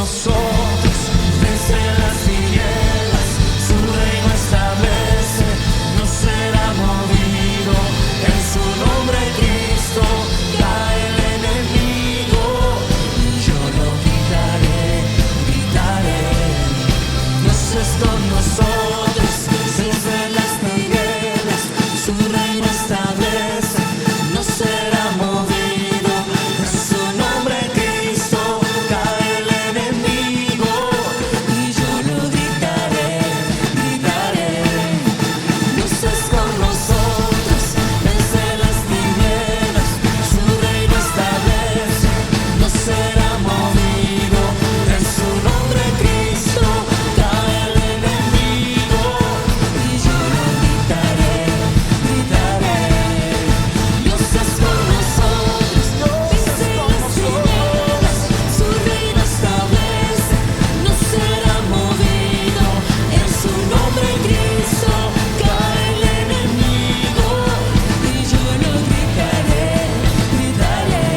nosotros, vence las tinieblas, su reino establece, no será movido, en su nombre Cristo cae el enemigo, y yo lo gritaré, gritaré, Dios es con nosotros, vence las tinieblas, su reino establece, no será movido, en su nombre Cristo cae el enemigo, y yo lo gritaré, gritaré, Dios es con nosotros, vence las tinieblas, su reino establece, no será movido, en su nombre Cristo cae el enemigo, y yo lo gritaré, gritaré, Dios es con nosotros, vence las tinieblas, su reino establece, no será movido, en su nombre Cristo cae el enemigo, y yo lo gritaré, gritaré,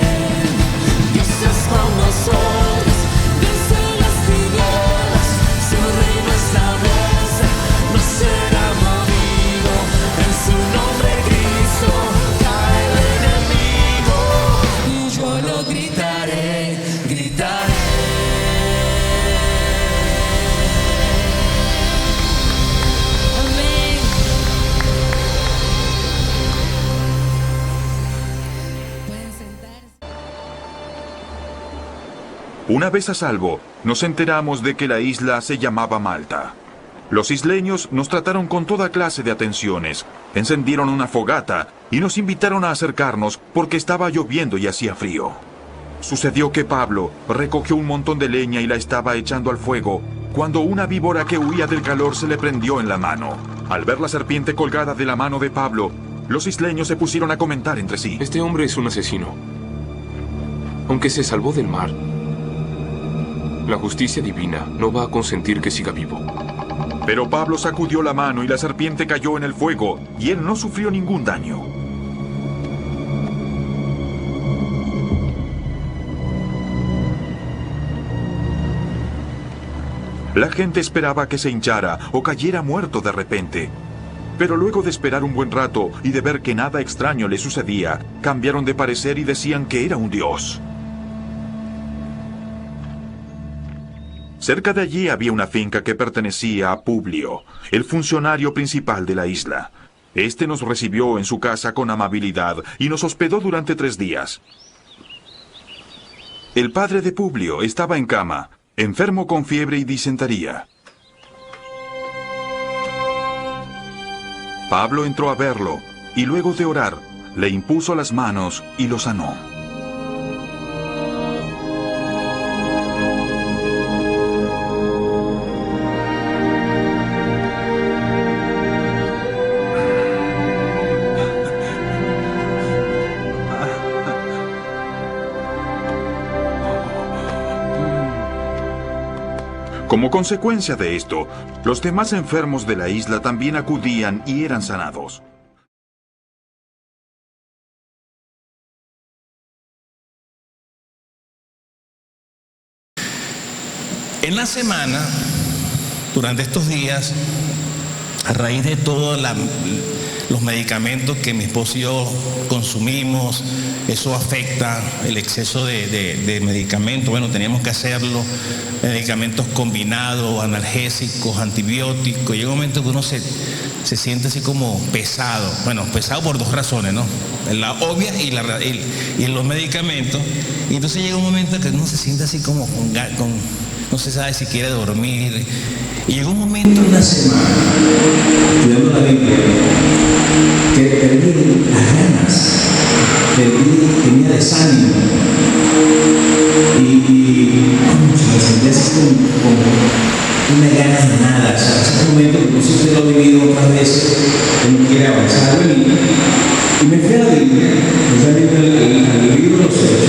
Dios es con nosotros, vence las tinieblas, su reino establece, no será movido, en su nombre Cristo cae el enemigo, y yo lo gritaré, gritaré. Amén. Pueden sentarse. Una vez a salvo, nos enteramos de que la isla se llamaba Malta. Los isleños nos trataron con toda clase de atenciones, encendieron una fogata y nos invitaron a acercarnos porque estaba lloviendo y hacía frío. Sucedió que Pablo recogió un montón de leña y la estaba echando al fuego cuando una víbora que huía del calor se le prendió en la mano. Al ver la serpiente colgada de la mano de Pablo, los isleños se pusieron a comentar entre sí. Este hombre es un asesino. Aunque se salvó del mar, la justicia divina no va a consentir que siga vivo. Pero Pablo sacudió la mano y la serpiente cayó en el fuego y él no sufrió ningún daño. La gente esperaba que se hinchara o cayera muerto de repente. Pero luego de esperar un buen rato y de ver que nada extraño le sucedía, cambiaron de parecer y decían que era un dios. Cerca de allí había una finca que pertenecía a Publio, el funcionario principal de la isla. Este nos recibió en su casa con amabilidad y nos hospedó durante 3 días. El padre de Publio estaba en cama, enfermo con fiebre y disentería. Pablo entró a verlo y luego de orar, le impuso las manos y lo sanó. Como consecuencia de esto, los demás enfermos de la isla también acudían y eran sanados. En la semana, durante estos días, a raíz de todos los medicamentos que mi esposo y yo consumimos, eso afecta el exceso de medicamentos. Bueno, teníamos que hacerlo, medicamentos combinados, analgésicos, antibióticos. Llega un momento que uno se siente así como pesado. Bueno, pesado por 2 razones, ¿no? La obvia y en los medicamentos. Y entonces llega un momento que uno se siente así como no se sabe si quiere dormir. Y llegó un momento en la semana, estudiando la Biblia, que perdí las ganas, tenía desánimo. Y me sentía así como una ganas de nada. O sea, es un momento que no sé si usted lo ha vivido otras veces, que no quiere avanzar. Y me fui a la Biblia, me fui al libro de los Hechos,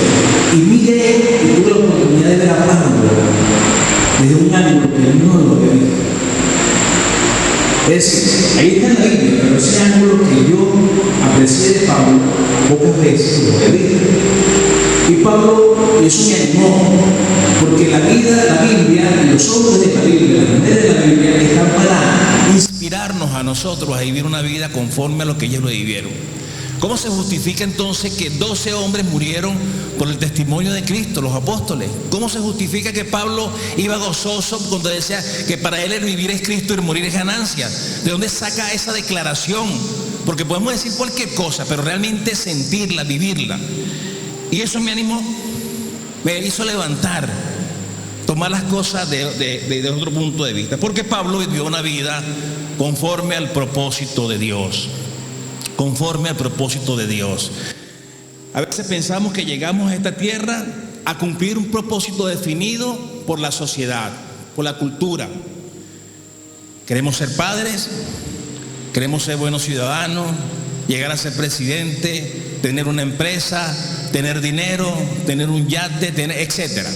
y miré y tuve la oportunidad de ver a Pablo desde un ángulo que no lo había visto. Es decir, ahí está en la Biblia, pero ese ángulo que yo aprecié de Pablo pocas veces lo había visto. Y Pablo, eso me animó, porque la Biblia, y los hombres de la Biblia, las mujeres de la Biblia, están para inspirarnos a nosotros a vivir una vida conforme a lo que ellos lo vivieron. ¿Cómo se justifica entonces que 12 hombres murieron por el testimonio de Cristo, los apóstoles? ¿Cómo se justifica que Pablo iba gozoso cuando decía que para él el vivir es Cristo y el morir es ganancia? ¿De dónde saca esa declaración? Porque podemos decir cualquier cosa, pero realmente sentirla, vivirla. Y eso me animó, me hizo levantar, tomar las cosas de otro punto de vista. Porque Pablo vivió una vida conforme al propósito de Dios. Conforme al propósito de Dios. A veces pensamos que llegamos a esta tierra a cumplir un propósito definido por la sociedad, por la cultura. Queremos ser padres, queremos ser buenos ciudadanos, llegar a ser presidente, tener una empresa, tener dinero, tener un yate, etcétera.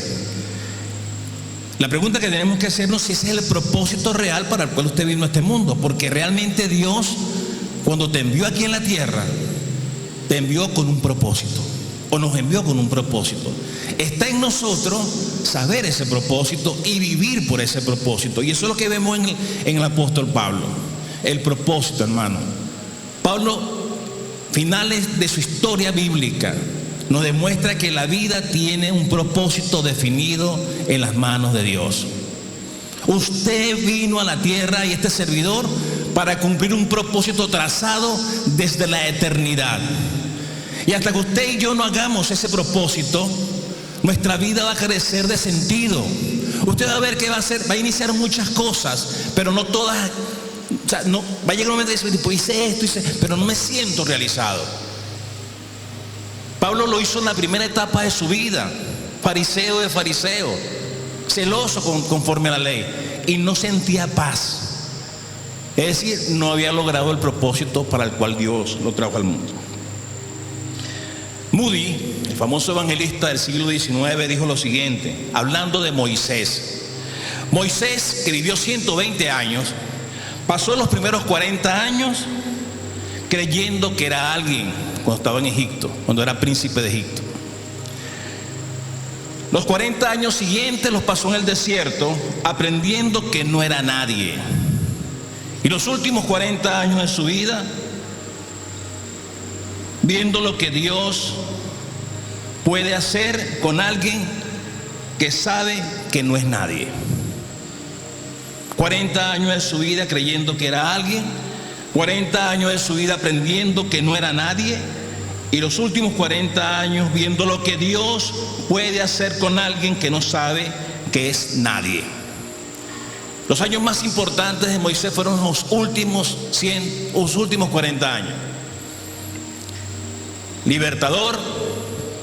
La pregunta que tenemos que hacernos es si ese es el propósito real para el cual usted vino a este mundo, porque realmente Dios, cuando te envió aquí en la tierra, te envió con un propósito, o nos envió con un propósito. Está en nosotros saber ese propósito y vivir por ese propósito. Y eso es lo que vemos en el apóstol Pablo. El propósito, hermano. Pablo, finales de su historia bíblica, nos demuestra que la vida tiene un propósito definido en las manos de Dios. Usted vino a la tierra y este servidor para cumplir un propósito trazado desde la eternidad. Y hasta que usted y yo no hagamos ese propósito, nuestra vida va a carecer de sentido. Usted va a ver que va a iniciar muchas cosas, pero no todas. O sea, no, va a llegar un momento y decir, pues hice esto, pero no me siento realizado. Pablo lo hizo en la primera etapa de su vida, fariseo de fariseo, celoso conforme a la ley, y no sentía paz. Es decir, no había logrado el propósito para el cual Dios lo trajo al mundo. Moody, el famoso evangelista del siglo XIX, dijo lo siguiente, hablando de Moisés. Moisés, que vivió 120 años, pasó los primeros 40 años creyendo que era alguien cuando estaba en Egipto, cuando era príncipe de Egipto. Los 40 años siguientes los pasó en el desierto aprendiendo que no era nadie. Y los últimos 40 años de su vida viendo lo que Dios puede hacer con alguien que sabe que no es nadie. 40 años de su vida creyendo que era alguien, 40 años de su vida aprendiendo que no era nadie, y los últimos 40 años viendo lo que Dios puede hacer con alguien que no sabe que es nadie. Los años más importantes de Moisés fueron los últimos 40 años. Libertador,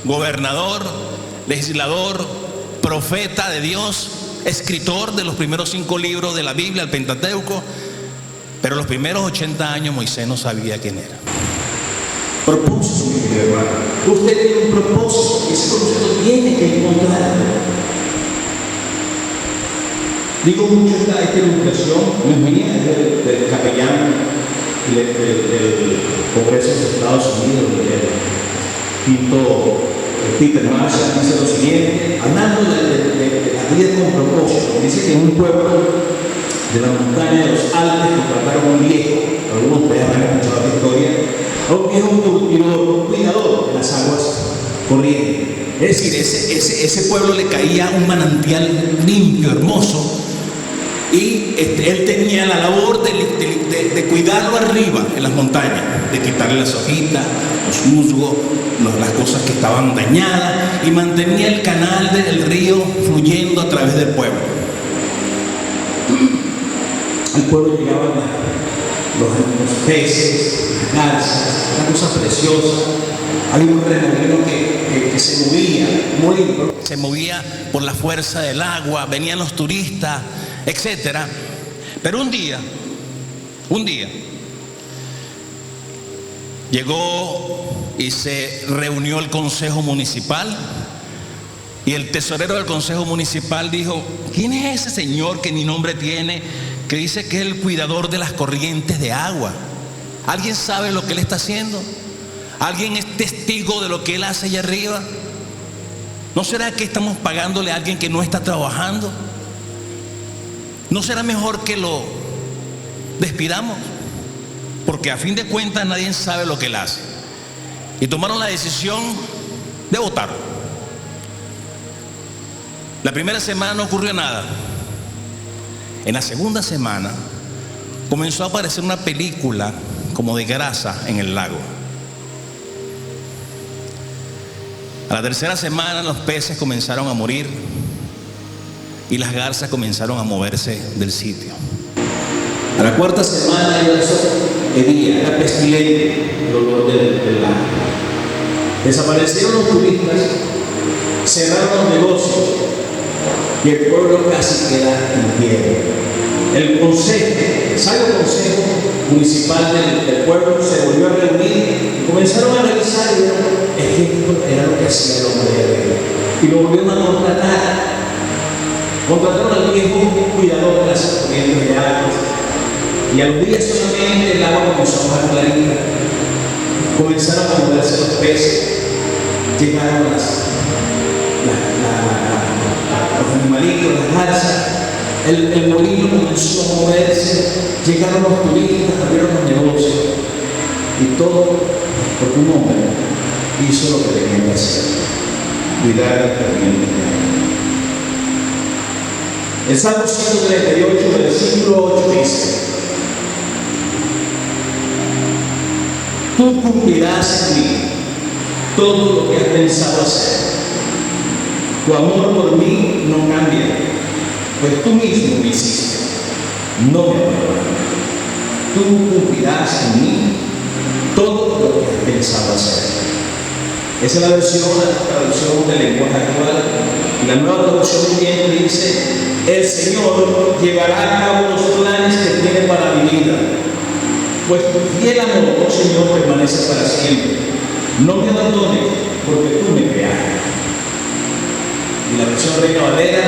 gobernador, legislador, profeta de Dios, escritor de los primeros 5 libros de la Biblia, el Pentateuco. Pero los primeros 80 años Moisés no sabía quién era. Propósito, mi querido hermano. Usted tiene un propósito, y ese propósito tiene que encontrarlo. Digo mucho esta ilustración, no es mía, es del capellán del Congreso de Estados Unidos, Peter Marshall, dice lo siguiente, hablando de la vida con propósito. Dice que en un pueblo de la montaña de los Alpes contrataron a un viejo, algunos de ustedes habrán escuchado la historia, a un viejo cuidador de las aguas corrientes. Es decir, ese pueblo le caía un manantial limpio, hermoso, y él tenía la labor de cuidarlo arriba en las montañas, de quitarle las hojitas, los musgos, las cosas que estaban dañadas, y mantenía el canal del río fluyendo a través del pueblo. Al pueblo llegaban los peces, las garzas, una cosa preciosa. Había un remolino que se movía por la fuerza del agua, venían los turistas, etcétera. Pero un día llegó y se reunió el consejo municipal, y el tesorero del consejo municipal dijo: ¿quién es ese señor que ni nombre tiene, que dice que es el cuidador de las corrientes de agua? ¿Alguien sabe lo que él está haciendo? ¿Alguien es testigo de lo que él hace allá arriba? ¿No será que estamos pagándole a alguien que no está trabajando? ¿No será mejor que lo despidamos? Porque a fin de cuentas nadie sabe lo que él hace. Y tomaron la decisión de votarlo. La primera semana no ocurrió nada. En la segunda semana comenzó a aparecer una película como de grasa en el lago. A la tercera semana los peces comenzaron a morir y las garzas comenzaron a moverse del sitio. A la cuarta semana era pestilente el olor del lago. Desaparecieron los turistas, cerraron los negocios y el pueblo casi queda en tierra. El sabio consejo municipal del pueblo se volvió a reunir y comenzaron a revisar y vieron que esto era lo que hacía el hombre de Dios. Y lo volvieron a contratar. Contrataron al viejo cuidador de las corrientes de agua. Y a los días solamente el agua comenzó a bajar clarita. Comenzaron a moverse los peces. Llegaron los animalitos, las garzas. El molino comenzó a moverse. Llegaron los turistas, abrieron los negocios. Y todo porque un hombre hizo lo que tenía que hacer: cuidar las corrientes de agua. El Salmo 138, versículo 8 dice: tú cumplirás en mí todo lo que has pensado hacer. Tu amor por mí no cambia, pues tú mismo me hiciste, no me abandonas. Tú cumplirás en mí todo lo que has pensado hacer. Esa es la traducción del lenguaje actual. Y la nueva traducción viviente dice: el Señor llevará a cabo los planes que tiene para mi vida, pues tu fiel amor, oh Señor, permanece para siempre. No me abandones, porque tú me creaste. Y la versión Reina Valera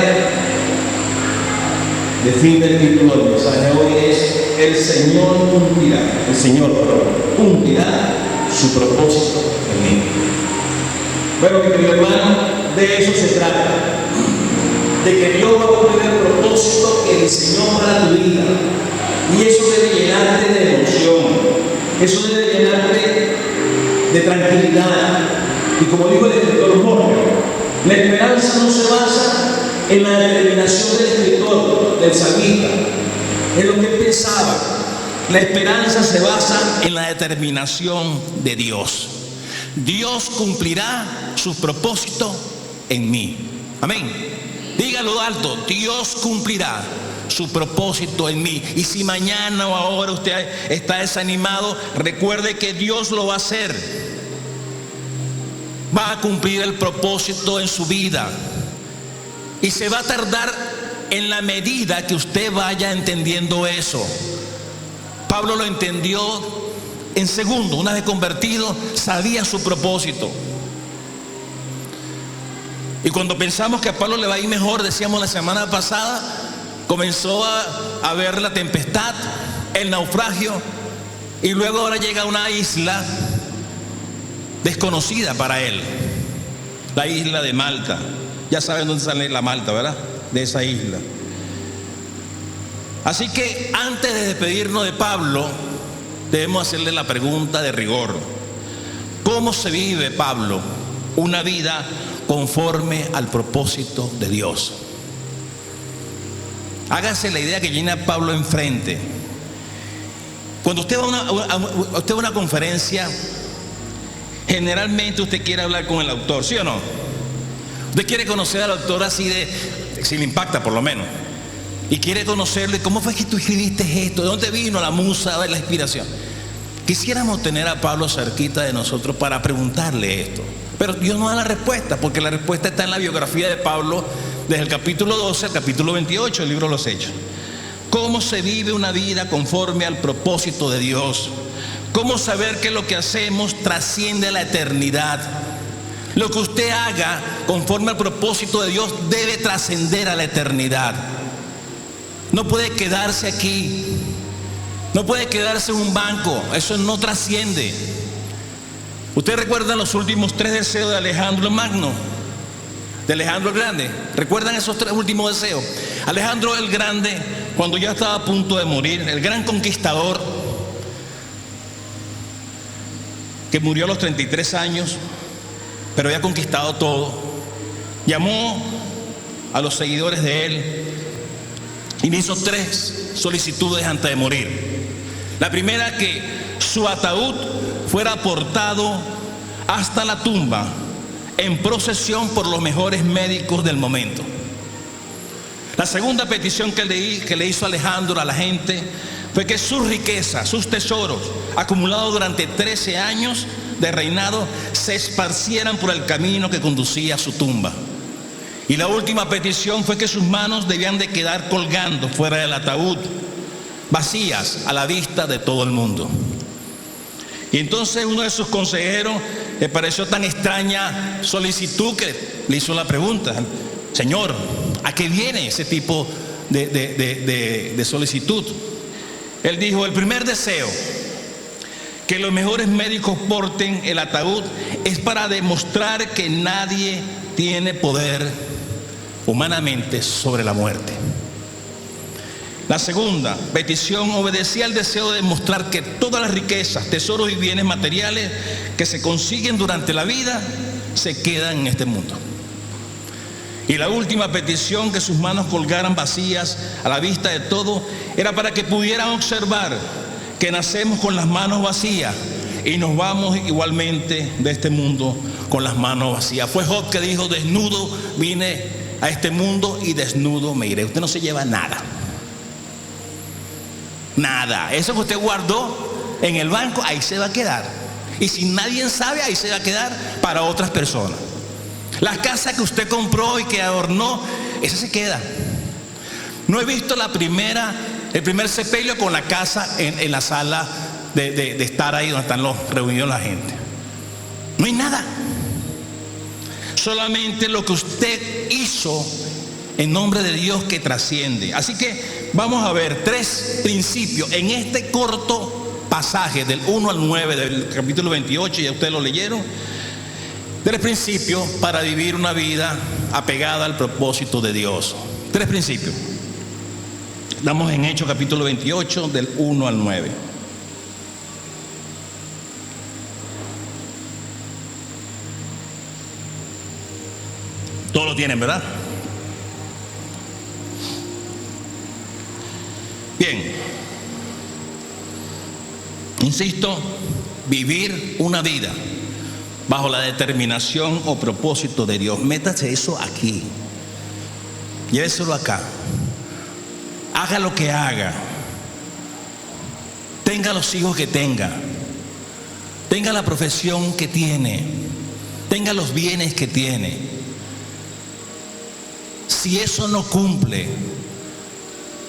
define el título del mensaje de hoy: es el Señor cumplirá su propósito en mí. Bueno, mi querido hermano, de eso se trata, de que Dios va a cumplir el propósito que diseñó para tu vida. Y eso debe llenarte de emoción, eso debe llenarte de tranquilidad. Y como dijo el escritor Morgan, la esperanza no se basa en la determinación del escritor, del salmista, en lo que él pensaba. La esperanza se basa en la determinación de Dios. Dios cumplirá su propósito en mí. Amén. Dígalo alto: Dios cumplirá su propósito en mí. Y si mañana o ahora usted está desanimado, recuerde que Dios lo va a hacer. Va a cumplir el propósito en su vida. Y se va a tardar en la medida que usted vaya entendiendo eso. Pablo lo entendió en segundo. Una vez convertido, sabía su propósito. Y cuando pensamos que a Pablo le va a ir mejor, decíamos la semana pasada, comenzó a ver la tempestad, el naufragio, y luego ahora llega a una isla desconocida para él, la isla de Malta. Ya saben dónde sale la Malta, ¿verdad? De esa isla. Así que antes de despedirnos de Pablo, debemos hacerle la pregunta de rigor: ¿cómo se vive, Pablo, una vida conforme al propósito de Dios? Hágase la idea que llena Pablo enfrente. Cuando usted va a una conferencia, generalmente usted quiere hablar con el autor, ¿sí o no? Usted quiere conocer al autor así si le impacta por lo menos. Y quiere conocerle: ¿cómo fue que tú escribiste esto? ¿De dónde vino la musa, la inspiración? Quisiéramos tener a Pablo cerquita de nosotros para preguntarle esto. Pero Dios no da la respuesta, porque la respuesta está en la biografía de Pablo, desde el capítulo 12 al capítulo 28 del libro de los Hechos. ¿Cómo se vive una vida conforme al propósito de Dios? ¿Cómo saber que lo que hacemos trasciende a la eternidad? Lo que usted haga conforme al propósito de Dios debe trascender a la eternidad. No puede quedarse aquí. No puede quedarse en un banco. Eso no trasciende. Usted recuerda los últimos 3 deseos de Alejandro Magno. de Alejandro el Grande. ¿Recuerdan esos 3 últimos deseos? Alejandro el Grande, cuando ya estaba a punto de morir, el gran conquistador que murió a los 33 años, pero había conquistado todo, llamó a los seguidores de él y le hizo 3 solicitudes antes de morir. La primera, que su ataúd fuera portado hasta la tumba en procesión por los mejores médicos del momento. La segunda petición que le hizo Alejandro a la gente fue que sus riquezas, sus tesoros, acumulados durante 13 años de reinado, se esparcieran por el camino que conducía a su tumba. Y la última petición fue que sus manos debían de quedar colgando fuera del ataúd, vacías a la vista de todo el mundo. Y entonces uno de sus consejeros le pareció tan extraña solicitud que le hizo la pregunta: Señor, ¿a qué viene ese tipo de solicitud? Él dijo: el primer deseo, que los mejores médicos porten el ataúd, es para demostrar que nadie tiene poder humanamente sobre la muerte. La segunda petición obedecía al deseo de demostrar que todas las riquezas, tesoros y bienes materiales que se consiguen durante la vida se quedan en este mundo. Y la última petición, que sus manos colgaran vacías a la vista de todo, era para que pudieran observar que nacemos con las manos vacías y nos vamos igualmente de este mundo con las manos vacías. Fue Job que dijo: desnudo vine a este mundo y desnudo me iré. Usted no se lleva nada. Nada. Eso que usted guardó en el banco, ahí se va a quedar. Y si nadie sabe, ahí se va a quedar para otras personas. La casa que usted compró y que adornó, esa se queda. No he visto el primer sepelio con la casa en la sala de estar ahí donde están reunidos la gente. No hay nada. Solamente lo que usted hizo en nombre de Dios, que trasciende. Así que vamos a ver 3 principios en este corto pasaje del 1 al 9 del capítulo 28, ya ustedes lo leyeron. 3 principios para vivir una vida apegada al propósito de Dios. 3 principios. Estamos en Hechos capítulo 28 del 1 al 9. Todos lo tienen, ¿verdad? Bien. Insisto, vivir una vida bajo la determinación o propósito de Dios. Métase eso aquí. Lléveselo acá. Haga lo que haga. Tenga los hijos que tenga. Tenga la profesión que tiene. Tenga los bienes que tiene. Si eso no cumple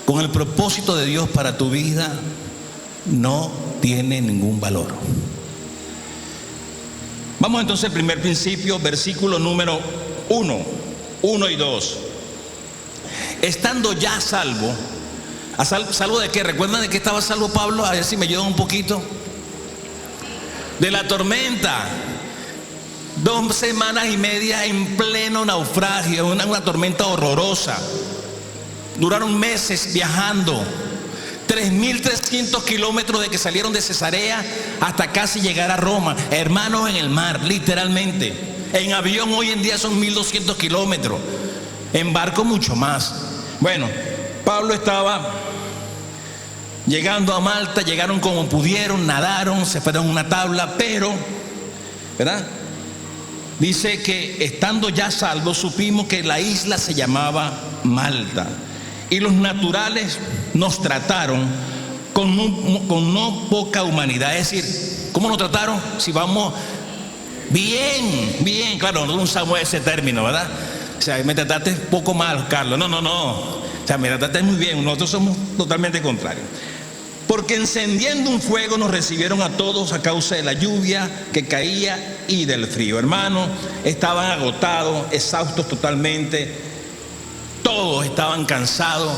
con el propósito de Dios para tu vida, no tiene ningún valor. Vamos entonces al primer principio, versículo número 1 y 2. Estando ya salvo, ¿salvo de qué? ¿Recuerdan de qué estaba salvo Pablo? A ver si me ayudan un poquito. De la tormenta. 2 semanas y media en pleno naufragio, una tormenta horrorosa. Duraron meses viajando. 3.300 kilómetros de que salieron de Cesarea hasta casi llegar a Roma. Hermanos, en el mar, literalmente. En avión hoy en día son 1.200 kilómetros. En barco mucho más. Bueno, Pablo estaba llegando a Malta. Llegaron como pudieron, nadaron, se fueron a una tabla, pero, ¿verdad? Dice que estando ya salvos, supimos que la isla se llamaba Malta. Y los naturales nos trataron con no poca humanidad. Es decir, ¿cómo nos trataron? Si vamos bien, claro, no usamos ese término, ¿verdad? O sea, me trataste poco mal, Carlos. No. O sea, me trataste muy bien. Nosotros somos totalmente contrarios. Porque encendiendo un fuego nos recibieron a todos a causa de la lluvia que caía y del frío. Hermanos, estaban agotados, exhaustos totalmente. Todos estaban cansados.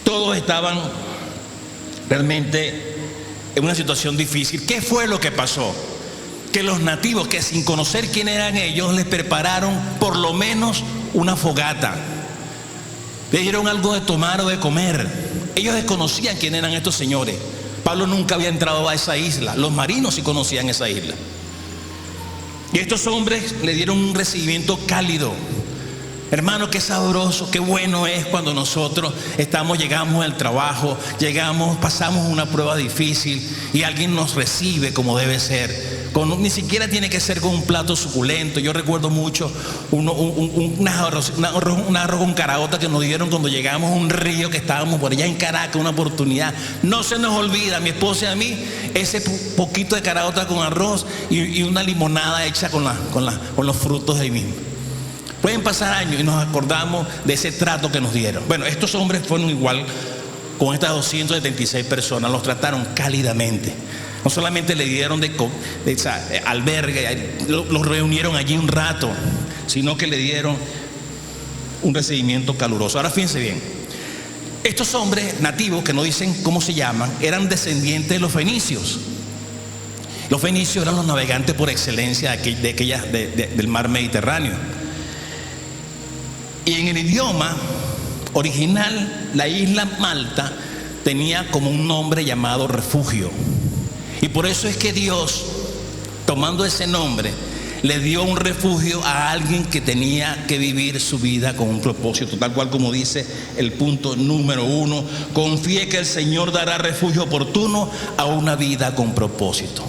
Todos estaban realmente en una situación difícil. ¿Qué fue lo que pasó? que los nativos, que sin conocer quién eran ellos, les prepararon por lo menos una fogata. Le dieron algo de tomar o de comer. Ellos desconocían quién eran estos señores. Pablo nunca había entrado a esa isla. Los marinos sí conocían esa isla. Y estos hombres le dieron un recibimiento cálido. Hermano, qué sabroso, qué bueno es cuando nosotros llegamos al trabajo, pasamos una prueba difícil y alguien nos recibe como debe ser. Ni siquiera tiene que ser con un plato suculento. Yo recuerdo mucho un arroz con caraota que nos dieron cuando llegamos a un río que estábamos por allá en Caracas, una oportunidad. No se nos olvida, a mi esposa y a mí, ese poquito de caraota con arroz y una limonada hecha con los frutos de ahí mismo. Pueden pasar años y nos acordamos de ese trato que nos dieron. Bueno, estos hombres fueron igual con estas 276 personas, los trataron cálidamente. No solamente le dieron albergue, los reunieron allí un rato, sino que le dieron un recibimiento caluroso. Ahora fíjense bien, estos hombres nativos, que no dicen cómo se llaman, eran descendientes de los fenicios. Los fenicios eran los navegantes por excelencia del mar Mediterráneo. Y en el idioma original, la isla Malta tenía como un nombre llamado refugio. Y por eso es que Dios, tomando ese nombre, le dio un refugio a alguien que tenía que vivir su vida con un propósito, tal cual como dice el punto número 1: confíe que el Señor dará refugio oportuno a una vida con propósito.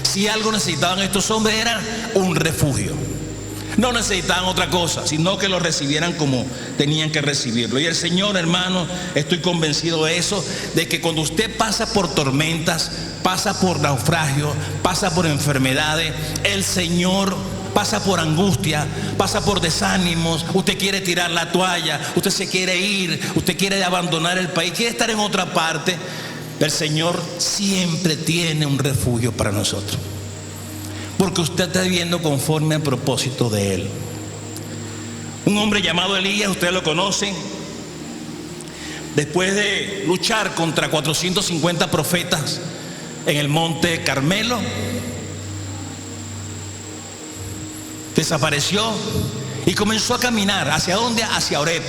Si algo necesitaban estos hombres era un refugio. No necesitaban otra cosa, sino que lo recibieran como tenían que recibirlo. Y el Señor, hermano, estoy convencido de eso, de que cuando usted pasa por tormentas, pasa por naufragios, pasa por enfermedades, el Señor pasa por angustia, pasa por desánimos, usted quiere tirar la toalla, usted se quiere ir, usted quiere abandonar el país, quiere estar en otra parte, el Señor siempre tiene un refugio para nosotros. Porque usted está viviendo conforme al propósito de Él. Un hombre llamado Elías, ustedes lo conocen, después de luchar contra 450 profetas en el monte Carmelo, desapareció y comenzó a caminar. ¿Hacia dónde? Hacia Oreb,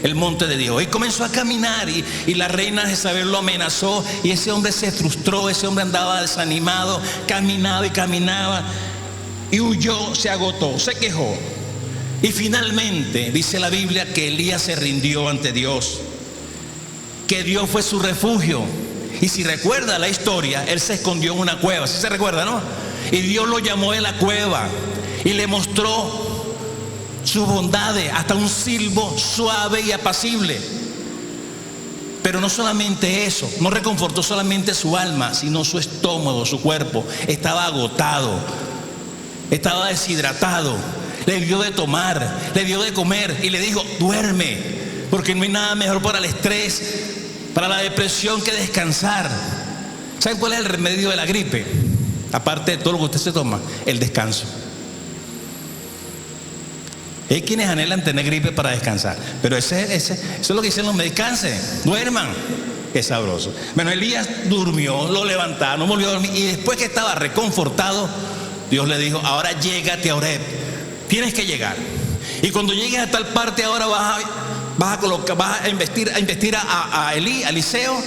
el monte de Dios. Y comenzó a caminar y la reina Jezabel lo amenazó y ese hombre se frustró, ese hombre andaba desanimado, caminaba y caminaba y huyó, se agotó, se quejó. Y finalmente dice la Biblia que Elías se rindió ante Dios, que Dios fue su refugio. Y si recuerda la historia, él se escondió en una cueva, ¿sí se recuerda, no? Y Dios lo llamó de la cueva y le mostró sus bondades, hasta un silbo suave y apacible. Pero no solamente eso, no reconfortó solamente su alma, sino su estómago, su cuerpo. Estaba agotado, estaba deshidratado. Le dio de tomar, le dio de comer y le dijo: duerme, porque no hay nada mejor para el estrés, para la depresión, que descansar. ¿Saben cuál es el remedio de la gripe? Aparte de todo lo que usted se toma, el descanso. Hay quienes anhelan tener gripe para descansar, pero eso es lo que dicen los médicos: descansen, duerman. Qué sabroso. Bueno, Elías durmió, lo levantaron, volvió a dormir, y después que estaba reconfortado, Dios le dijo: ahora llégate a Oreb, tienes que llegar. Y cuando llegues a tal parte, ahora vas a investir a Eliseo,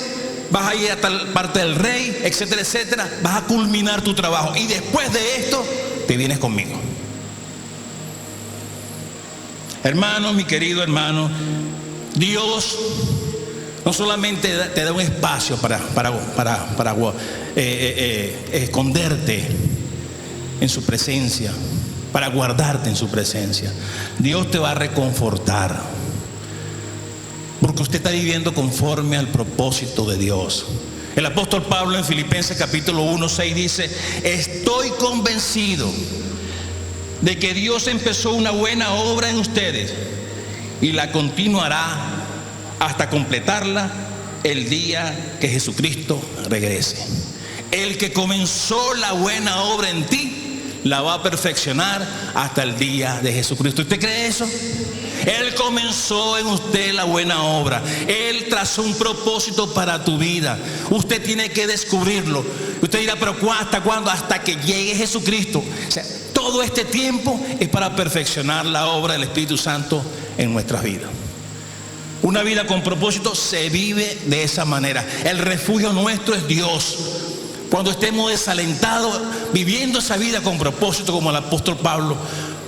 vas a ir a tal parte del rey, etcétera, etcétera. Vas a culminar tu trabajo y después de esto te vienes conmigo. Hermano, mi querido hermano, Dios no solamente te da un espacio para esconderte en su presencia, para guardarte en su presencia. Dios te va a reconfortar, porque usted está viviendo conforme al propósito de Dios. El apóstol Pablo en Filipenses capítulo 1:6 dice: estoy convencido de que Dios empezó una buena obra en ustedes y la continuará hasta completarla el día que Jesucristo regrese. El que comenzó la buena obra en ti la va a perfeccionar hasta el día de Jesucristo. ¿Usted cree eso? Él comenzó en usted la buena obra. Él trazó un propósito para tu vida. Usted tiene que descubrirlo. Usted dirá, pero ¿hasta cuándo? Hasta que llegue Jesucristo. O sea, todo este tiempo es para perfeccionar la obra del Espíritu Santo en nuestras vidas. Una vida con propósito se vive de esa manera. El refugio nuestro es Dios. Cuando estemos desalentados, viviendo esa vida con propósito, como el apóstol Pablo,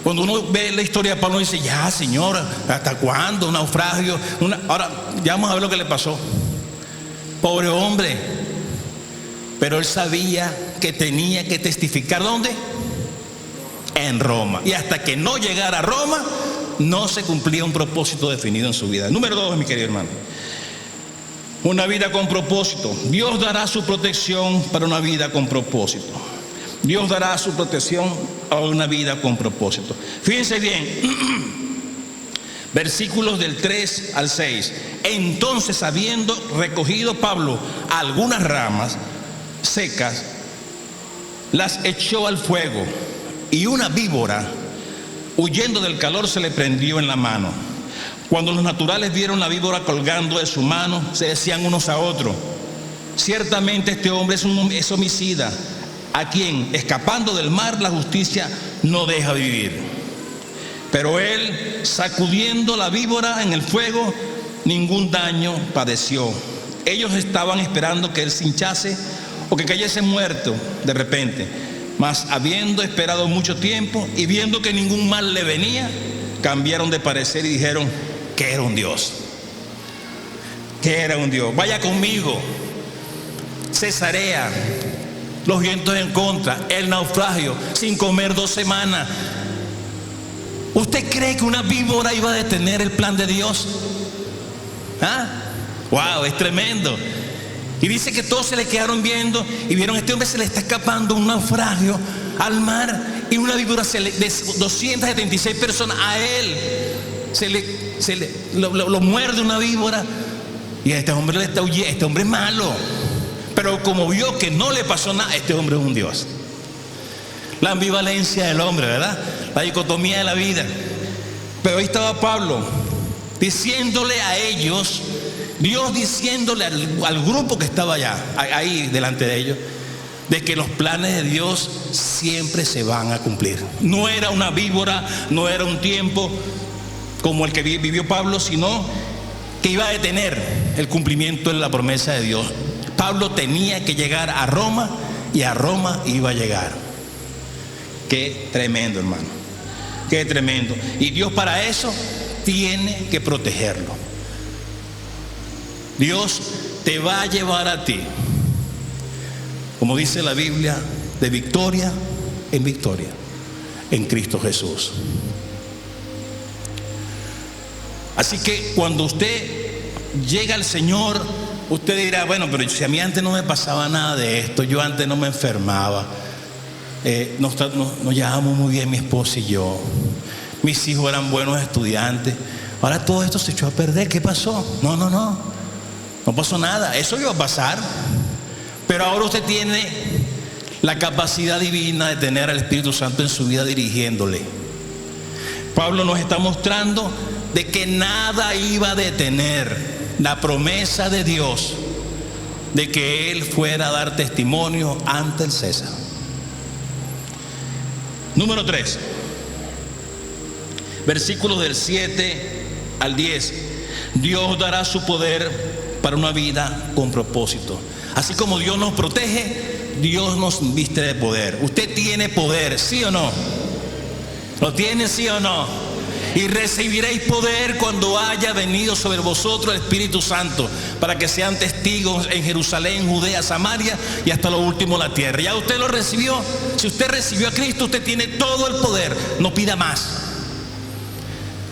cuando uno ve la historia de Pablo, dice, ya, Señor, ¿hasta cuándo? Un naufragio. Ahora, ya vamos a ver lo que le pasó. Pobre hombre. Pero él sabía que tenía que testificar. ¿Dónde? En Roma. Y hasta que no llegara a Roma, no se cumplía un propósito definido en su vida. Número 2, mi querido hermano. Una vida con propósito. Dios dará su protección para una vida con propósito. Dios dará su protección a una vida con propósito. Fíjense bien. Versículos del 3 al 6. Entonces, habiendo recogido Pablo algunas ramas secas, las echó al fuego, y una víbora, huyendo del calor, se le prendió en la mano. Cuando los naturales vieron la víbora colgando de su mano, se decían unos a otros, ciertamente este hombre es homicida, a quien, escapando del mar, la justicia no deja vivir. Pero él, sacudiendo la víbora en el fuego, ningún daño padeció. Ellos estaban esperando que él se hinchase o que cayese muerto de repente. Mas habiendo esperado mucho tiempo y viendo que ningún mal le venía, cambiaron de parecer y dijeron que era un Dios. Que era un Dios. Vaya conmigo. Cesarea, los vientos en contra, el naufragio, sin comer 2 semanas. ¿Usted cree que una víbora iba a detener el plan de Dios? ¿Ah? ¡Wow! Es tremendo. Y dice que todos se le quedaron viendo y vieron, este hombre se le está escapando un naufragio al mar, y una víbora de 276 personas, a él lo muerde una víbora, y a este hombre le está huyendo. Este hombre es malo, pero como vio que no le pasó nada, este hombre es un Dios. La ambivalencia del hombre, ¿verdad? La dicotomía de la vida. Pero ahí estaba Pablo diciéndole a ellos, Dios diciéndole al grupo que estaba allá, ahí delante de ellos, de que los planes de Dios siempre se van a cumplir. No era una víbora, no era un tiempo como el que vivió Pablo, sino que iba a detener el cumplimiento de la promesa de Dios. Pablo tenía que llegar a Roma, y a Roma iba a llegar. Qué tremendo, hermano. Qué tremendo. Y Dios para eso tiene que protegerlo. Dios te va a llevar a ti, como dice la Biblia, de victoria en victoria en Cristo Jesús. Así que cuando usted llega al Señor, usted dirá, bueno, pero si a mí antes no me pasaba nada de esto, yo antes no me enfermaba, nos llevábamos muy bien mi esposa y yo, mis hijos eran buenos estudiantes, ahora todo esto se echó a perder. ¿Qué pasó? No pasó nada, eso iba a pasar. Pero ahora usted tiene la capacidad divina de tener al Espíritu Santo en su vida dirigiéndole. Pablo nos está mostrando de que nada iba a detener la promesa de Dios de que él fuera a dar testimonio ante el César. Número 3, versículos del 7 al 10. Dios dará su poder para una vida con propósito. Así como Dios nos protege, Dios nos viste de poder. Usted tiene poder, ¿sí o no? ¿Lo tiene, sí o no? Y recibiréis poder cuando haya venido sobre vosotros el Espíritu Santo, para que sean testigos en Jerusalén, Judea, Samaria y hasta lo último la tierra. Ya usted lo recibió. Si usted recibió a Cristo, usted tiene todo el poder. No pida más.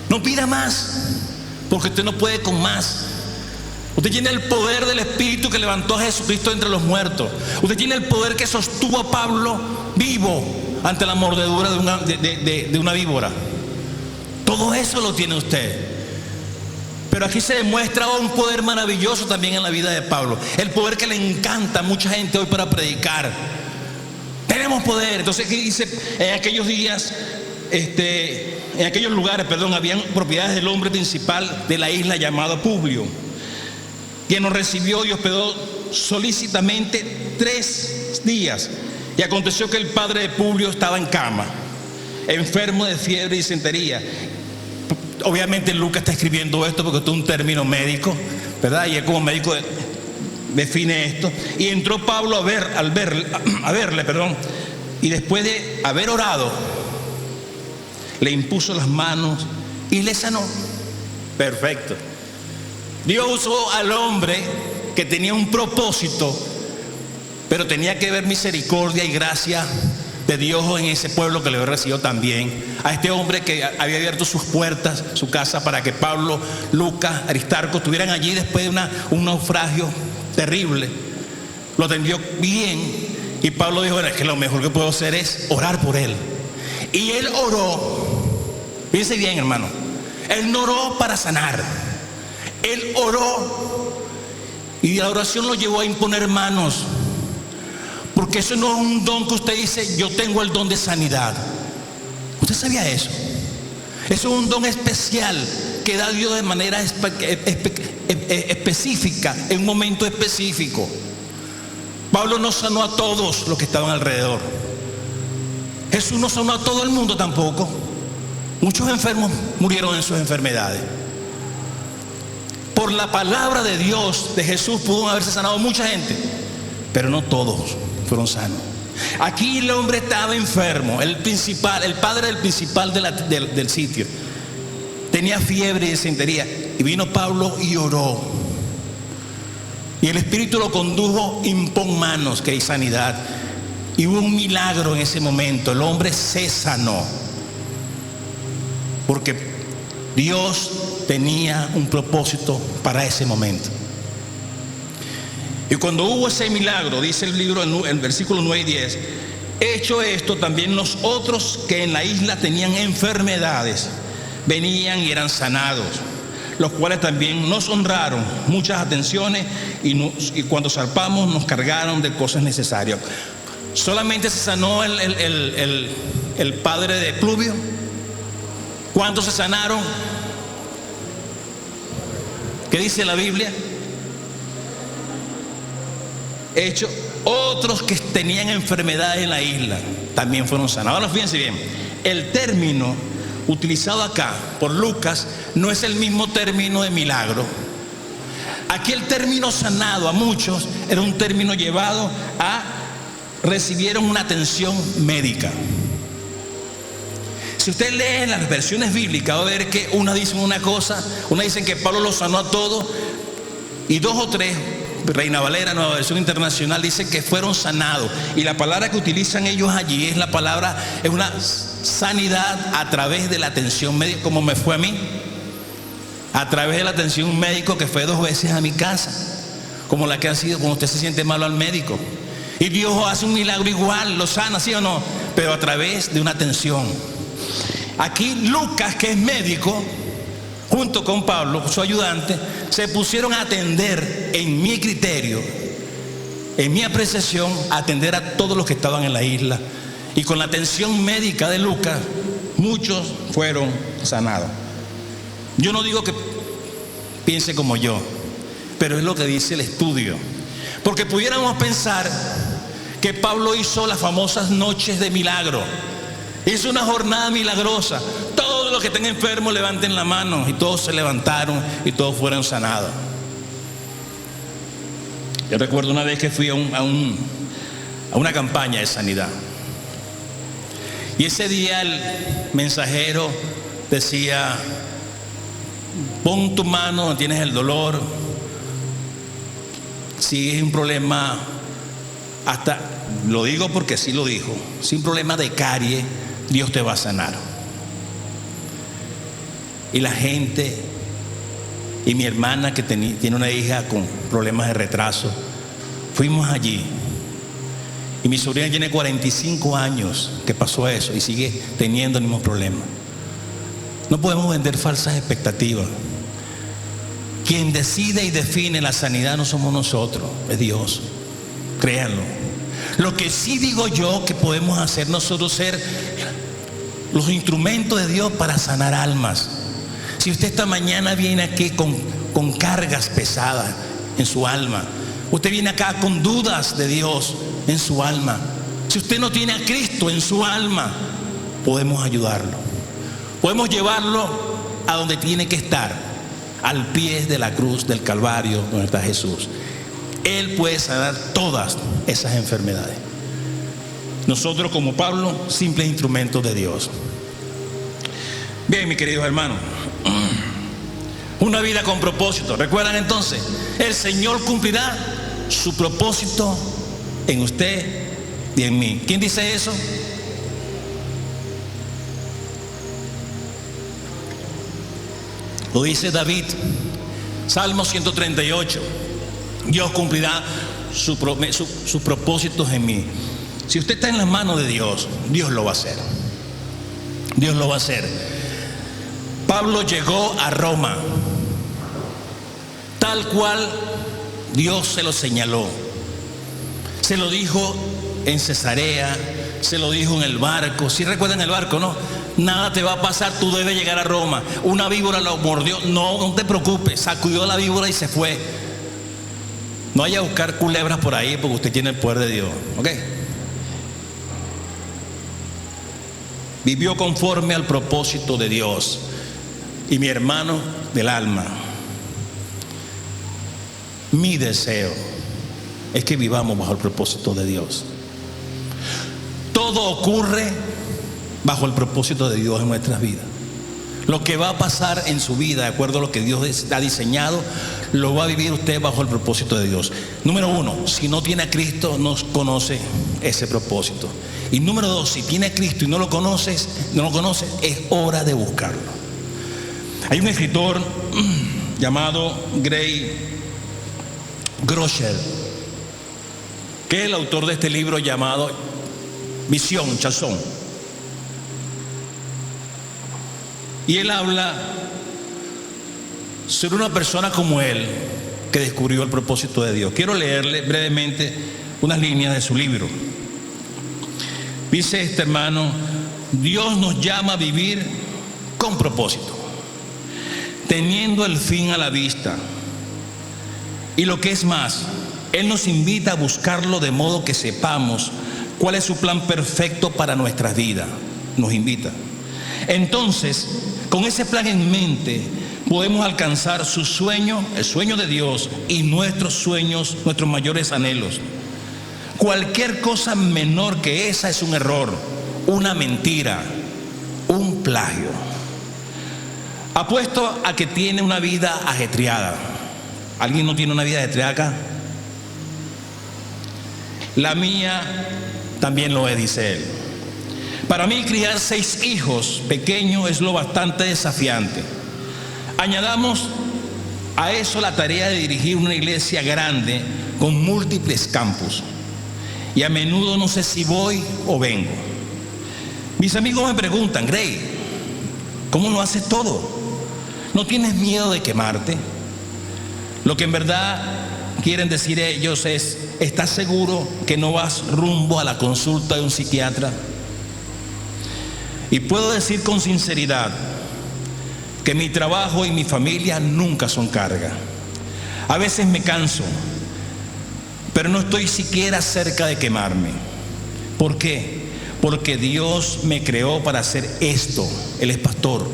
No pida más, porque usted no puede con más. Usted tiene el poder del Espíritu que levantó a Jesucristo entre los muertos. Usted tiene el poder que sostuvo a Pablo vivo ante la mordedura de una víbora. Todo eso lo tiene usted. Pero aquí se demuestra un poder maravilloso también en la vida de Pablo. El poder que le encanta a mucha gente hoy para predicar. Tenemos poder. Entonces, ¿qué dice? En aquellos días, en aquellos lugares, habían propiedades del hombre principal de la isla llamado Publio, quien nos recibió y hospedó solícitamente 3 días. Y aconteció que el padre de Publio estaba en cama, enfermo de fiebre y disentería. Obviamente Lucas está escribiendo esto porque esto es un término médico, ¿verdad? Y él como médico define esto. Y entró Pablo a verle, y después de haber orado, le impuso las manos y le sanó. Perfecto. Dios usó al hombre que tenía un propósito, pero tenía que ver misericordia y gracia de Dios en ese pueblo que le había recibido también. A este hombre que había abierto sus puertas, su casa, para que Pablo, Lucas, Aristarco estuvieran allí después de un naufragio terrible. Lo atendió bien y Pablo dijo: bueno, es que lo mejor que puedo hacer es orar por él. Y él oró. Fíjense bien, hermano. Él no oró para sanar. Él oró y la oración lo llevó a imponer manos. Porque eso no es un don que usted dice: yo tengo el don de sanidad. ¿Usted sabía eso? Eso es un don especial que da Dios de manera específica, en un momento específico. Pablo no sanó a todos los que estaban alrededor. Jesús no sanó a todo el mundo tampoco. Muchos enfermos murieron en sus enfermedades. Por la palabra de Dios, de Jesús, pudo haberse sanado mucha gente, pero no todos fueron sanos. Aquí el hombre estaba enfermo, el padre del principal del sitio. Tenía fiebre y disentería. Y vino Pablo y oró. Y el Espíritu lo condujo: impón manos, que hay sanidad. Y hubo un milagro en ese momento. El hombre se sanó. Porque Dios tenía un propósito para ese momento. Y cuando hubo ese milagro, dice el libro en el versículo 9 y 10, hecho esto, también los otros que en la isla tenían enfermedades venían y eran sanados, los cuales también nos honraron muchas atenciones y cuando zarpamos nos cargaron de cosas necesarias. Solamente se sanó el padre de Publio. ¿Cuántos se sanaron? ¿Qué dice la Biblia? Hecho, otros que tenían enfermedades en la isla también fueron sanados. Ahora fíjense bien, el término utilizado acá por Lucas no es el mismo término de milagro. Aquí el término sanado a muchos era un término llevado a recibieron una atención médica. Si usted lee las versiones bíblicas, va a ver que una dicen una cosa, una dicen que Pablo los sanó a todos, y dos o tres, Reina Valera, Nueva Versión Internacional, dice que fueron sanados. Y la palabra que utilizan ellos allí es la palabra, es una sanidad a través de la atención médica, como me fue a mí, a través de la atención médico que fue 2 veces a mi casa, como la que ha sido cuando usted se siente malo al médico. Y Dios hace un milagro igual, lo sana, ¿sí o no? Pero a través de una atención. Aquí Lucas, que es médico, junto con Pablo, su ayudante, se pusieron a atender, en mi criterio, en mi apreciación, a atender a todos los que estaban en la isla. Y con la atención médica de Lucas, muchos fueron sanados. Yo no digo que piense como yo, pero es lo que dice el estudio. Porque pudiéramos pensar que Pablo hizo las famosas noches de milagro. Hizo una jornada milagrosa. Todos los que estén enfermos levanten la mano. Y todos se levantaron y todos fueron sanados. Yo recuerdo una vez que fui a una campaña de sanidad. Y ese día el mensajero decía: pon tu mano donde tienes el dolor. Si es un problema, hasta, lo digo porque sí lo dijo, si es un problema de carie, Dios te va a sanar. Y la gente, y mi hermana que tiene una hija con problemas de retraso, fuimos allí. Y mi sobrina tiene 45 años que pasó eso y sigue teniendo el mismo problema. No podemos vender falsas expectativas. Quien decide y define la sanidad no somos nosotros, es Dios. Créanlo. Lo que sí digo yo que podemos hacer nosotros ser los instrumentos de Dios para sanar almas. Si usted esta mañana viene aquí con cargas pesadas en su alma, usted viene acá con dudas de Dios, en su alma, si usted no tiene a Cristo en su alma, podemos ayudarlo. Podemos llevarlo a donde tiene que estar, al pie de la cruz del Calvario donde está Jesús. Él puede sanar todas esas enfermedades. Nosotros, como Pablo, simples instrumentos de Dios. Bien, mis queridos hermanos, una vida con propósito. ¿Recuerdan entonces? El Señor cumplirá su propósito en usted y en mí. ¿Quién dice eso? Lo dice David, Salmo 138. Dios cumplirá sus propósitos en mí. Si usted está en las manos de Dios, Dios lo va a hacer. Dios lo va a hacer. Pablo llegó a Roma, tal cual Dios se lo señaló. Se lo dijo en Cesarea, se lo dijo en el barco. Si recuerdan el barco, ¿no? Nada te va a pasar, tú debes llegar a Roma. Una víbora lo mordió. No te preocupes, sacudió la víbora y se fue. No vaya a buscar culebras por ahí porque usted tiene el poder de Dios, ¿ok? Vivió conforme al propósito de Dios. Y mi hermano del alma, mi deseo es que vivamos bajo el propósito de Dios. Todo ocurre bajo el propósito de Dios en nuestras vidas. Lo que va a pasar en su vida, de acuerdo a lo que Dios ha diseñado, lo va a vivir usted bajo el propósito de Dios. Número uno, si no tiene a Cristo, no conoce ese propósito. Y número dos, si tiene a Cristo y no lo conoces, es hora de buscarlo. Hay un escritor llamado Gray Groeschel, que es el autor de este libro llamado Visión, Chazón. Y él habla sobre una persona como él que descubrió el propósito de Dios. Quiero leerle brevemente unas líneas de su libro. Dice este hermano: Dios nos llama a vivir con propósito, teniendo el fin a la vista. Y lo que es más, Él nos invita a buscarlo de modo que sepamos cuál es su plan perfecto para nuestras vidas. Nos invita. Entonces, con ese plan en mente, podemos alcanzar su sueño, el sueño de Dios, y nuestros sueños, nuestros mayores anhelos. Cualquier cosa menor que esa es un error, una mentira, un plagio. Apuesto a que tiene una vida ajetreada. ¿Alguien no tiene una vida ajetreada acá? La mía también lo es, dice él. Para mí, criar 6 hijos pequeños es lo bastante desafiante. Añadamos a eso la tarea de dirigir una iglesia grande con múltiples campus. Y a menudo no sé si voy o vengo. Mis amigos me preguntan: Gray, ¿cómo lo haces todo? ¿No tienes miedo de quemarte? Lo que en verdad quieren decir ellos es: ¿estás seguro que no vas rumbo a la consulta de un psiquiatra? Y puedo decir con sinceridad que mi trabajo y mi familia nunca son carga. A veces me canso, pero no estoy siquiera cerca de quemarme. ¿Por qué? Porque Dios me creó para hacer esto. Él es pastor.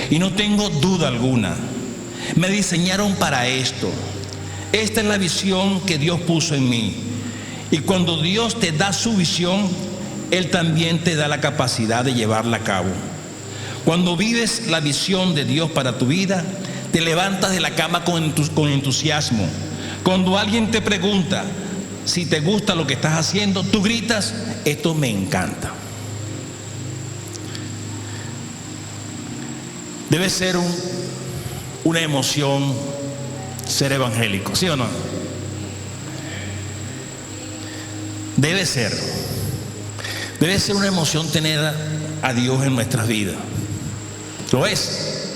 Y no tengo duda alguna. Me diseñaron para esto. Esta es la visión que Dios puso en mí. Y cuando Dios te da su visión, Él también te da la capacidad de llevarla a cabo. Cuando vives la visión de Dios para tu vida, te levantas de la cama con entusiasmo. Cuando alguien te pregunta si te gusta lo que estás haciendo, tú gritas: esto me encanta. Debe ser una emoción ser evangélico, ¿sí o no? Debe ser una emoción tener a Dios en nuestras vidas. ¿Lo es?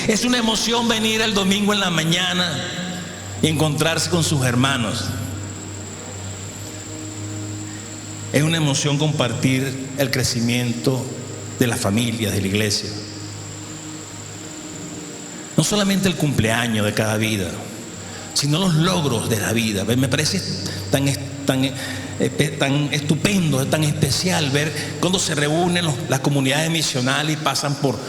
Es una emoción venir el domingo en la mañana y encontrarse con sus hermanos. Es una emoción compartir el crecimiento de las familias, de la iglesia. No solamente el cumpleaños de cada vida, sino los logros de la vida. Me parece tan tan estupendo, tan especial ver cuando se reúnen las comunidades misionales y pasan por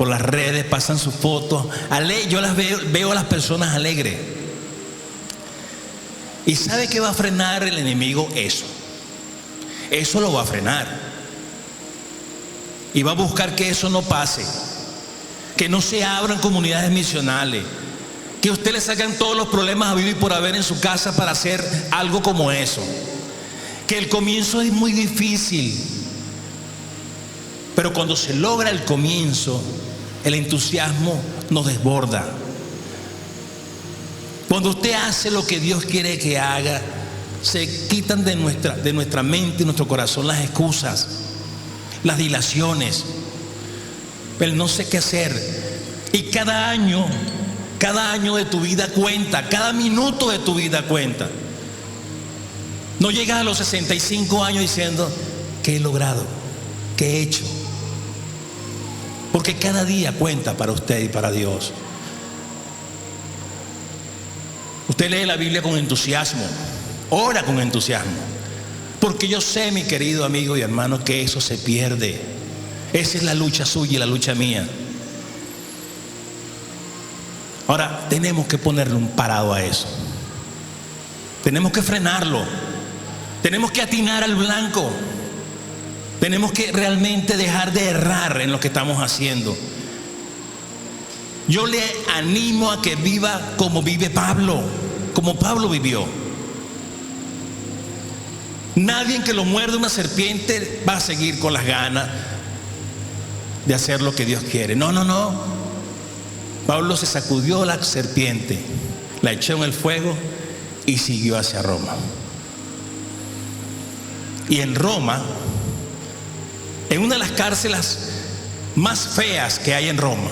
las redes, pasan sus fotos. Yo las veo a las personas alegres. ¿Y sabe qué va a frenar el enemigo? Eso lo va a frenar. Y va a buscar que eso no pase, que no se abran comunidades misionales, que usted le sacan todos los problemas a vivir por haber en su casa para hacer algo como eso. Que el comienzo es muy difícil, pero cuando se logra el comienzo, el entusiasmo nos desborda. Cuando usted hace lo que Dios quiere que haga, se quitan de nuestra mente y nuestro corazón las excusas, las dilaciones, el no sé qué hacer. Y cada año de tu vida cuenta, cada minuto de tu vida cuenta. No llegas a los 65 años diciendo, ¿qué he logrado? ¿Qué he hecho? Porque cada día cuenta para usted y para Dios. Usted lee la Biblia con entusiasmo, ora con entusiasmo, porque yo sé, mi querido amigo y hermano, que eso se pierde. Esa es la lucha suya y la lucha mía. Ahora tenemos que ponerle un parado a eso. Tenemos que frenarlo. Tenemos que atinar al blanco. Tenemos que realmente dejar de errar en lo que estamos haciendo. Yo le animo a que viva como vive Pablo, como Pablo vivió. Nadie que lo muerde una serpiente va a seguir con las ganas de hacer lo que Dios quiere. No. Pablo se sacudió la serpiente, la echó en el fuego y siguió hacia Roma. Y en Roma, en una de las cárceles más feas que hay en Roma,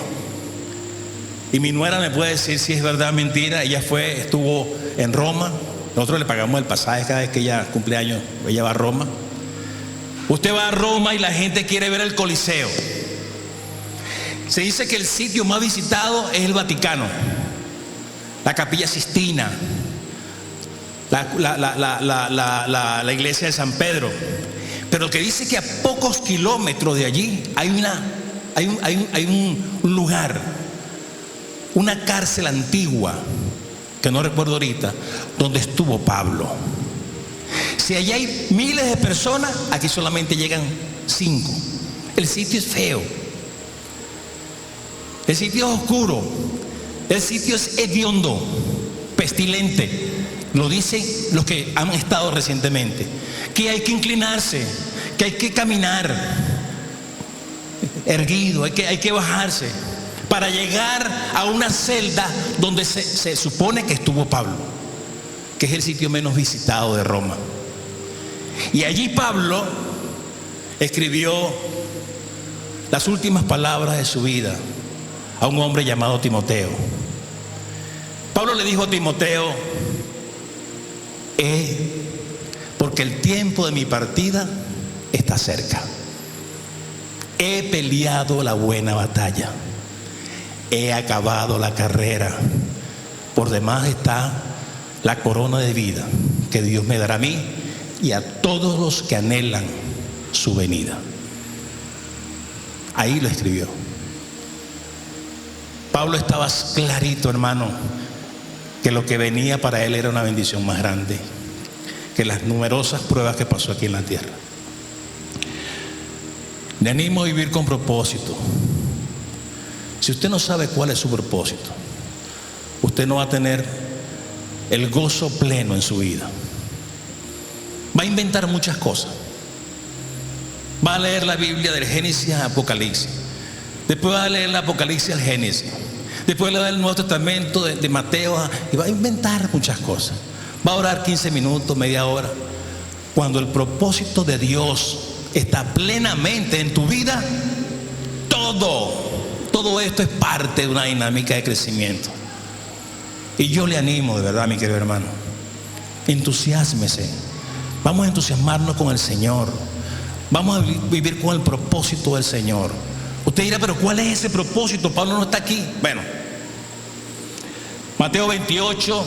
y mi nuera me puede decir si es verdad o mentira, ella estuvo en Roma. Nosotros le pagamos el pasaje cada vez que ella cumpleaños, ella va a Roma. Usted va a Roma y la gente quiere ver el Coliseo. Se dice que el sitio más visitado es el Vaticano, la Capilla Sistina, la iglesia de San Pedro. Pero que dice que a pocos kilómetros de allí hay un lugar, una cárcel antigua, que no recuerdo ahorita, donde estuvo Pablo. Si allá hay miles de personas, aquí solamente llegan 5. El sitio es feo, el sitio es oscuro, el sitio es hediondo, pestilente. Lo dicen los que han estado recientemente, que hay que inclinarse, que hay que caminar erguido, hay que bajarse para llegar a una celda donde se supone que estuvo Pablo, que es el sitio menos visitado de Roma. Y allí Pablo escribió las últimas palabras de su vida a un hombre llamado Timoteo. Pablo le dijo a Timoteo: porque el tiempo de mi partida está cerca. He peleado la buena batalla, he acabado la carrera, por demás está la corona de vida que Dios me dará a mí y a todos los que anhelan su venida. Ahí lo escribió. Pablo estaba clarito, hermano, que lo que venía para él era una bendición más grande que las numerosas pruebas que pasó aquí en la tierra. Le animo a vivir con propósito. Si usted no sabe cuál es su propósito, usted no va a tener el gozo pleno en su vida. Va a inventar muchas cosas. Va a leer la Biblia del Génesis a Apocalipsis. Después va a leer el Apocalipsis al Génesis. Después le da el Nuevo Testamento de Mateo y va a inventar muchas cosas. Va a orar 15 minutos, media hora. Cuando el propósito de Dios está plenamente en tu vida, todo esto es parte de una dinámica de crecimiento. Y yo le animo de verdad, mi querido hermano, entusiásmese. Vamos a entusiasmarnos con el Señor. Vamos a vivir con el propósito del Señor. Usted dirá, pero ¿cuál es ese propósito? Pablo no está aquí. Bueno, Mateo 28,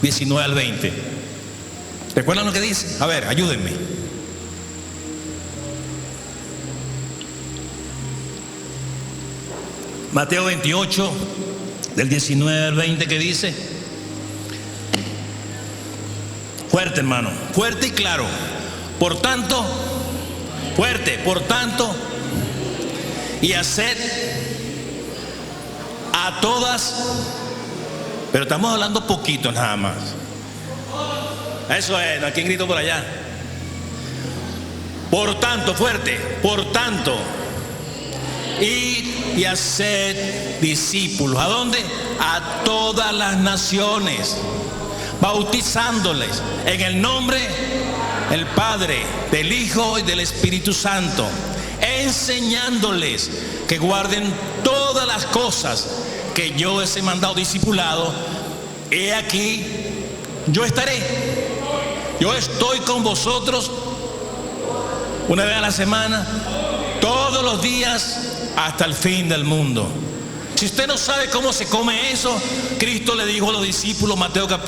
19 al 20. ¿Recuerdan lo que dice? A ver, ayúdenme. Mateo 28, del 19 al 20, ¿qué dice? Fuerte, hermano, fuerte y claro. Por tanto, fuerte, por tanto, y haced a todas, pero estamos hablando poquito nada más. Eso es, ¿a quién grito por allá? Por tanto, fuerte, por tanto, id y haced discípulos. ¿A dónde? A todas las naciones, bautizándoles en el nombre del Padre, del Hijo y del Espíritu Santo, enseñándoles que guarden todas las cosas que yo les he mandado. Discipulado, he aquí, yo estoy con vosotros una vez a la semana, todos los días, hasta el fin del mundo. Si usted no sabe cómo se come eso, Cristo le dijo a los discípulos,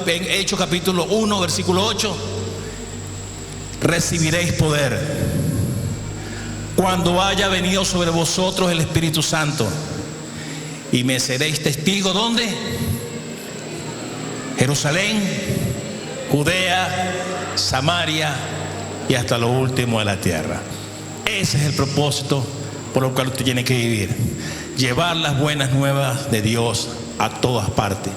Hechos capítulo 1, versículo 8, recibiréis poder cuando haya venido sobre vosotros el Espíritu Santo, y me seréis testigos. ¿Dónde? Jerusalén, Judea, Samaria y hasta lo último de la tierra. Ese es el propósito por el cual usted tiene que vivir: llevar las buenas nuevas de Dios a todas partes.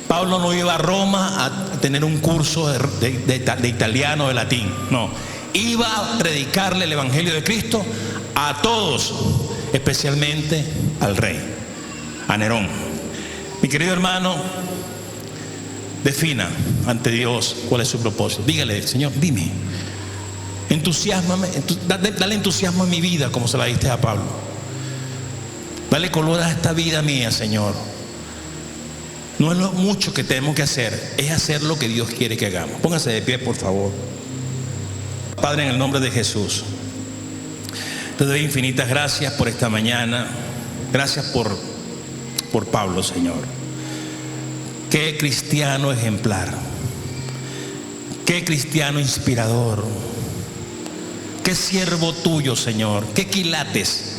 Pablo no iba a Roma a tener un curso de italiano, de latín, no. Iba a predicarle el Evangelio de Cristo a todos, especialmente al rey, a Nerón. Mi querido hermano, defina ante Dios cuál es su propósito. Dígale: Señor, dime, entusiasmame, dale entusiasmo a mi vida como se la diste a Pablo. Dale color a esta vida mía, Señor. No es lo mucho que tenemos que hacer, es hacer lo que Dios quiere que hagamos. Póngase de pie, por favor. Padre, en el nombre de Jesús, te doy infinitas gracias por esta mañana. Gracias por Pablo, Señor. Qué cristiano ejemplar, qué cristiano inspirador, qué siervo tuyo, Señor. Qué quilates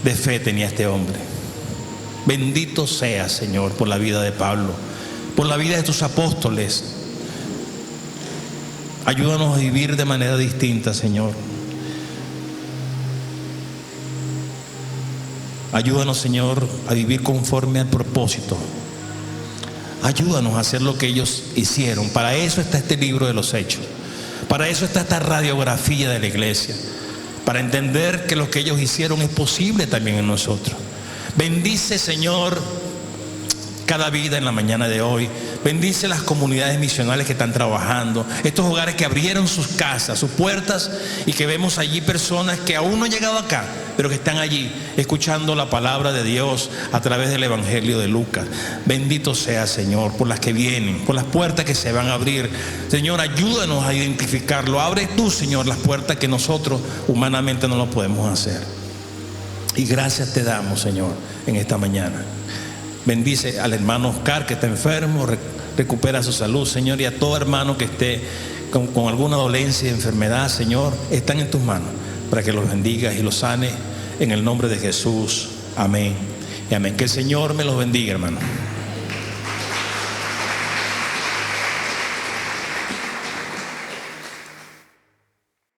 de fe tenía este hombre. Bendito sea, Señor, por la vida de Pablo, por la vida de tus apóstoles. Ayúdanos a vivir de manera distinta, Señor. Ayúdanos, Señor, a vivir conforme al propósito. Ayúdanos a hacer lo que ellos hicieron. Para eso está este libro de los Hechos. Para eso está esta radiografía de la iglesia. Para entender que lo que ellos hicieron es posible también en nosotros. Bendice, Señor, cada vida en la mañana de hoy. Bendice las comunidades misionales que están trabajando, estos hogares que abrieron sus casas, sus puertas, y que vemos allí personas que aún no han llegado acá, pero que están allí escuchando la palabra de Dios a través del Evangelio de Lucas. Bendito sea, Señor, por las que vienen, por las puertas que se van a abrir. Señor, ayúdanos a identificarlo. Abre tú, Señor, las puertas que nosotros humanamente no lo podemos hacer. Y gracias te damos, Señor, en esta mañana. Bendice al hermano Oscar, que está enfermo, recupera su salud, Señor, y a todo hermano que esté con alguna dolencia y enfermedad, Señor, están en tus manos para que los bendigas y los sanes en el nombre de Jesús. Amén y amén. Que el Señor me los bendiga, hermano.